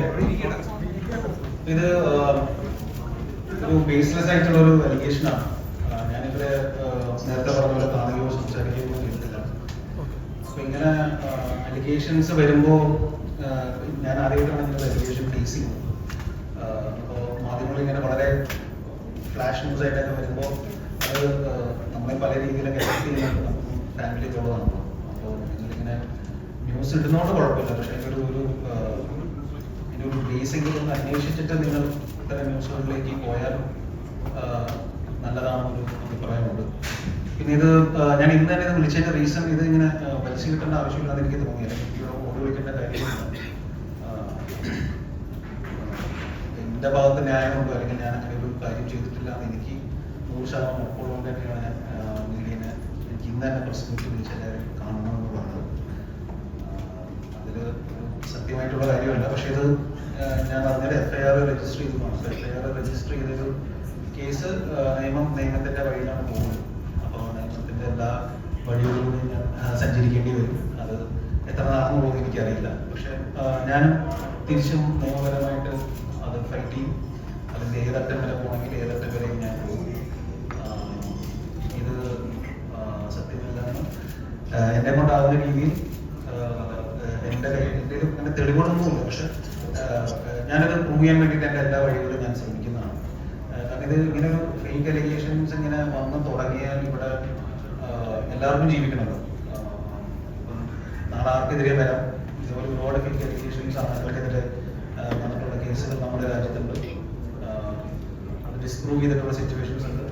Okay. ഇത് ഒരു baseless ആയിട്ടുള്ള ഒരു അലിഗേഷനാണ്. ഞാനിവിടെ നേരത്തെ പറഞ്ഞ പോലെ കാണുകയോ സംസാരിക്കുകയോ ചെയ്തിട്ടില്ല. അപ്പൊ ഇങ്ങനെ അലിഗേഷൻസ് വരുമ്പോൾ ഞാൻ ആദ്യമായിട്ടാണ് ഇങ്ങനെ അലിഗേഷൻ ഫേസ് ചെയ്യുന്നത്. അപ്പോൾ മാധ്യമങ്ങൾ ഇങ്ങനെ വളരെ ഫ്ലാഷ് ന്യൂസ് ആയിട്ടൊക്കെ വരുമ്പോൾ അത് നമ്മളെ പല രീതിയിലൊക്കെ എഫക്ട് ചെയ്യുന്നുണ്ട്. ഫാമിലിക്കുള്ളതാണ്. അപ്പോൾ നിങ്ങളിങ്ങനെ ന്യൂസ് ഇടുന്നതുകൊണ്ട് കുഴപ്പമില്ല, പക്ഷേ ഒരു ബേസിക്കലി ഒന്ന് അന്വേഷിച്ചിട്ട് നിങ്ങൾ ഇത്തരം ന്യൂസുകളിലേക്ക് പോയാൽ നല്ലതാണെന്നൊരു അഭിപ്രായമുണ്ട്. പിന്നെ ഇത് ഞാൻ ഇന്ന് തന്നെ ഇത് വിളിച്ചതിന്റെ റീസൺ ഇത് ഇങ്ങനെ വലിച്ചു കിട്ടേണ്ട ആവശ്യമില്ലാന്ന് എനിക്ക് തോന്നി. അല്ലെങ്കിൽ ഇവിടെ ഓടി വിളിക്കേണ്ട കാര്യമില്ല. എന്റെ ഭാഗത്ത് ന്യായമുണ്ടോ അല്ലെങ്കിൽ ഞാൻ അങ്ങനെ ഒരു കാര്യം ചെയ്തിട്ടില്ല എന്ന് എനിക്ക് 100% ഉറപ്പുള്ളതുകൊണ്ട് തന്നെയാണ് ഞാൻ മീഡിയനെ എനിക്ക് ഇന്ന് തന്നെ പ്രസ് മീറ്റ് വിളിച്ച് എല്ലാവരും കാണണമെന്ന് പറഞ്ഞത്. അതിൽ സത്യമായിട്ടുള്ള കാര്യമല്ല. പക്ഷെ ഇത് ഞാൻ പറഞ്ഞത് FIR രജിസ്റ്റർ ചെയ്തതാണ്. FIR രജിസ്റ്റർ ചെയ്തൊരു കേസ് നിയമത്തിന്റെ വഴിയിലാണ് പോകുന്നത്. അപ്പോൾ നിയമത്തിന്റെ എല്ലാ വഴികളിലൂടെയും ഞാൻ സഞ്ചരിക്കേണ്ടി വരും. അത് എത്ര നാളെന്നുള്ളത് എനിക്കറിയില്ല. പക്ഷെ ഞാൻ തിരിച്ചും നിയമപരമായിട്ട് അത് ഫൈറ്റ് ചെയ്യും. അതിന്റെ ഏതറ്റം വരെ പോകണമെങ്കിൽ ഏതറ്റം വരെയും ഞാൻ പോകും. ഇത് സത്യമില്ലാണ് എന്നെ കൊണ്ടാകുന്ന രീതിയിൽ എന്റെ കയ്യിൽ അങ്ങനെ തെളിവുകളൊന്നുമില്ല. പക്ഷെ ഞാനത് പ്രൂവ് ചെയ്യാൻ വേണ്ടിയിട്ട് എൻ്റെ എല്ലാ വഴികളും ഞാൻ ശ്രമിക്കുന്നതാണ്. കാരണം ഇത് ഇങ്ങനെ ഒരു ഫേക്ക് അലിഗേഷൻസ് ഇങ്ങനെ വന്ന് തുടങ്ങിയാൽ ഇവിടെ എല്ലാവർക്കും ജീവിക്കണമല്ലോ. നാളെ ആർക്കെതിരെ വരാം. ഇതുപോലെ ഒരുപാട് ഫേക്ക് അലിഗേഷൻസ് ആളുകൾക്കെതിരെ വന്നിട്ടുള്ള കേസുകൾ നമ്മുടെ രാജ്യത്തുണ്ട്. അത് ഡിസ്പ്രൂവ് ചെയ്തിട്ടുള്ള സിറ്റുവേഷൻസ് ഉണ്ട്.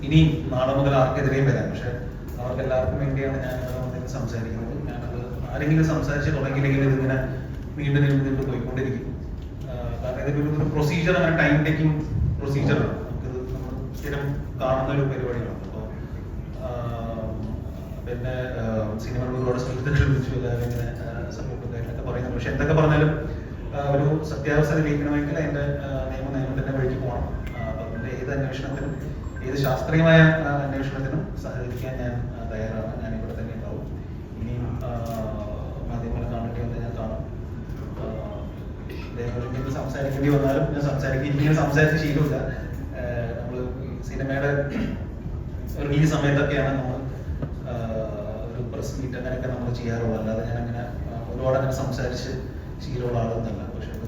ഇനി നാളെ മുതൽ ആർക്കെതിരെയും വരാം. പക്ഷെ അവർക്ക് എല്ലാവർക്കും വേണ്ടിയാണ് ഞാൻ ഇവിടെ സംസാരിക്കുന്നത്. ഞാനത് ആരെങ്കിലും സംസാരിച്ച് തുടങ്ങിയില്ലെങ്കിൽ ഇതിങ്ങനെ നീണ്ടു പോയിക്കൊണ്ടിരിക്കും. കാരണം ഇതൊരു പ്രൊസീജിയർ, അങ്ങനെ ടൈം ടേക്കിംഗ് പ്രൊസീജിയറാണ്. നമുക്കിത് നമ്മൾ സ്ഥിരം കാണുന്ന ഒരു പരിപാടിയാണ്. അപ്പോൾ പിന്നെ സിനിമകൾ ഒരുപാട് ശ്രദ്ധിച്ചു ഇങ്ങനെ സപ്പോർട്ടുകാരനൊക്കെ പറയുന്നത്. പക്ഷെ എന്തൊക്കെ പറഞ്ഞാലും ഒരു സത്യാവസ്ഥ തെളിയിക്കണമെങ്കിൽ അതിന്റെ നിയമത്തിന്റെ വഴിക്ക് പോകണം. അപ്പൊ അതിന്റെ ഏത് അന്വേഷണത്തിനും ഏത് ശാസ്ത്രീയമായ അന്വേഷണത്തിനും സഹകരിക്കാൻ ഞാൻ തയ്യാറാണ്. ഞാൻ ഇവിടെ തന്നെ ഉണ്ടാവും. ഇനിയും മാധ്യമങ്ങളെ കാണേണ്ടി വന്നാൽ ഞാൻ കാണും. ഇതേപോലെ സംസാരിക്കേണ്ടി വന്നാലും ഞാൻ സംസാരിക്കും. ഇങ്ങനെ സംസാരിച്ച ശീലമില്ല. നമ്മൾ സിനിമയുടെ റിലീസ് സമയത്തൊക്കെയാണ് നമ്മൾ ഒരു പ്രസ് മീറ്റ് അങ്ങനെയൊക്കെ നമ്മൾ ചെയ്യാറുള്ളത്. അല്ലാതെ ഞാൻ അങ്ങനെ ഒരുപാട് അങ്ങനെ സംസാരിച്ച് ശീലമുള്ള ആളൊന്നല്ല. പക്ഷെ അത്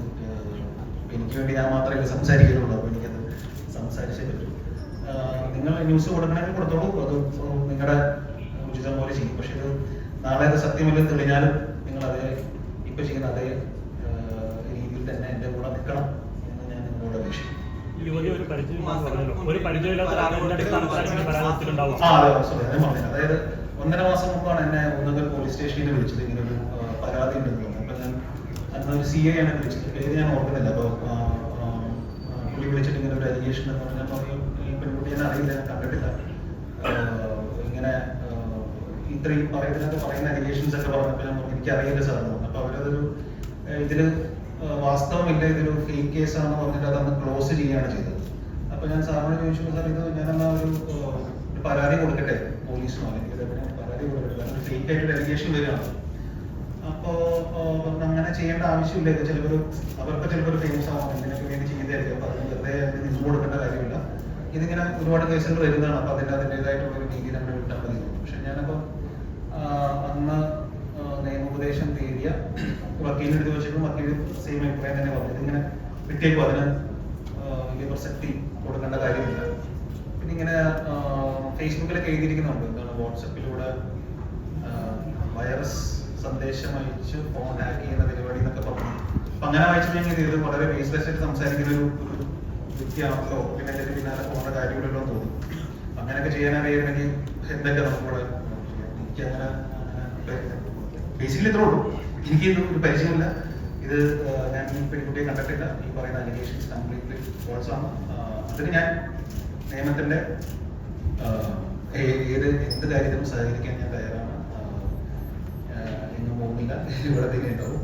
എനിക്ക് വേണ്ടി ഞാൻ മാത്രമേ സംസാരിക്കുന്നുള്ളൂ. അപ്പോൾ എനിക്കത് സംസാരിച്ചേ പറ്റും. നിങ്ങൾ ന്യൂസ് കൊടുക്കണമെങ്കിൽ കൊടുത്തോളൂ. അത് നിങ്ങളുടെ ഉചിതം പോലെ ചെയ്യും. പക്ഷെ ഇത് നാളെ അത് സത്യമില്ലെന്ന് തെളിഞ്ഞാലും നിങ്ങൾ അതേ ഇപ്പൊ ചെയ്യുന്ന അതേ രീതിയിൽ തന്നെ എന്റെ കൂടെ നിൽക്കണം എന്ന് ഞാൻ നിങ്ങളോട് അപേക്ഷിക്കും. അതായത് 1.5 മാസം മുമ്പാണ് എന്നെ ഒന്നുകിൽ പോലീസ് സ്റ്റേഷനിൽ വിളിച്ചത്. ഇങ്ങനെ ഒരു പരാതി ഉണ്ടെന്ന്. അപ്പൊ ഞാൻ അന്ന് ഒരു CI ആണ് വിളിച്ചത്. പേര് ഞാൻ ഓർക്കുന്നില്ല. അപ്പൊ പുള്ളി വിളിച്ചിട്ട് ഇങ്ങനെ ഒരു അലിഗേഷൻ എന്ന് പറഞ്ഞപ്പോൾ ഈ പെൺകുട്ടിയെ അറിയില്ല, ഞാൻ കണ്ടിട്ടില്ല. ഇങ്ങനെ ഇത്രയും പറയുന്ന അലിഗേഷൻസ് ഒക്കെ പറഞ്ഞപ്പോൾ എനിക്കറിയില്ല സാറിന്. അപ്പൊ അവരതൊരു ഇതില് വാസ്തവമില്ല, ഇതൊരു ഫേക്ക് കേസാണെന്ന് പറഞ്ഞിട്ട് അതന്ന് ക്ലോസ് ചെയ്യുകയാണ് ചെയ്തത്. അപ്പൊ ഞാൻ സാറിനോട് ചോദിച്ചു, സാർ ഇത് ഞാനെന്നാ ഒരു പരാതി കൊടുക്കട്ടെ പോലീസിനോ, അല്ലെങ്കിൽ പരാതി കൊടുക്കട്ടെ, കാരണം ഫേക്ക് ആയിട്ട് അലിഗേഷൻ വരികയാണ്. അപ്പോ അങ്ങനെ ചെയ്യേണ്ട ആവശ്യമില്ല. ഇത് അവർക്ക് ചിലപ്പോൾ ഫേമസ് ആവാം, ഇതിനൊക്കെ വേണ്ടി ചെയ്തായിരിക്കും. അപ്പൊ അതിന് വെറുതെ നിന്ന് കൊടുക്കേണ്ട കാര്യമില്ല. ഇതിങ്ങനെ ഒരുപാട് കേസുകൾ വരുന്നതാണ്. അപ്പൊ അതിൻ്റെതായിട്ടുള്ള ഒരു രീതിയിൽ നമ്മൾ വിട്ടാൽ മതി. പക്ഷെ ഞാനപ്പോ അന്ന് നിയമോപദേശം തേടിയ വക്കീലിന് എടുത്ത് വെച്ചപ്പോൾ വക്കീൽ സെയിം അഭിപ്രായം തന്നെ പറഞ്ഞു. ഇതിങ്ങനെ വിട്ടേക്കും, അതിന് വലിയ പ്രസക്തി കൊടുക്കേണ്ട കാര്യമില്ല. പിന്നെ ഇങ്ങനെ ഫേസ്ബുക്കിലൊക്കെ എഴുതിയിരിക്കുന്നുണ്ട്, എന്താണ് വാട്സപ്പിലൂടെ വൈറസ് സന്ദേശം അയച്ച് ഫോൺ ഹാക്ക് ചെയ്യുന്ന പരിപാടി എന്നൊക്കെ പറഞ്ഞു. അപ്പൊ അങ്ങനെ വായിച്ചിട്ടുണ്ടെങ്കിൽ ഇത് വളരെ ബേസ്ലെസ് ആയിട്ട് സംസാരിക്കുന്ന ഒരു വ്യക്തിയാണല്ലോ, പിന്നെ അതിന്റെ പിന്നാലെ പോകേണ്ട കാര്യമില്ലല്ലോ എന്ന് തോന്നി. അങ്ങനെയൊക്കെ ചെയ്യാനറിയാമെങ്കിൽ എന്തൊക്കെ നമുക്കിവിടെ എനിക്കങ്ങനെ ബേസിക്കലി ഇത്രേ ഉള്ളൂ. എനിക്ക് ഇത് ഒരു പരിചയമില്ല. ഇത് ഞാൻ ഈ പെൺകുട്ടിയെ കണ്ടിട്ടില്ല. ഈ പറയുന്ന അലിഗേഷൻസ് കംപ്ലീറ്റ്ലി ഫോൾസ് ആണ്. അതിന് ഞാൻ നിയമത്തിന്റെ എന്ത് കാര്യത്തിനും സഹകരിക്കാൻ ഞാൻ തയ്യാറാണ്. എങ്ങും പോകുന്നില്ല, ഇവിടെ തന്നെ ഉണ്ടാവും.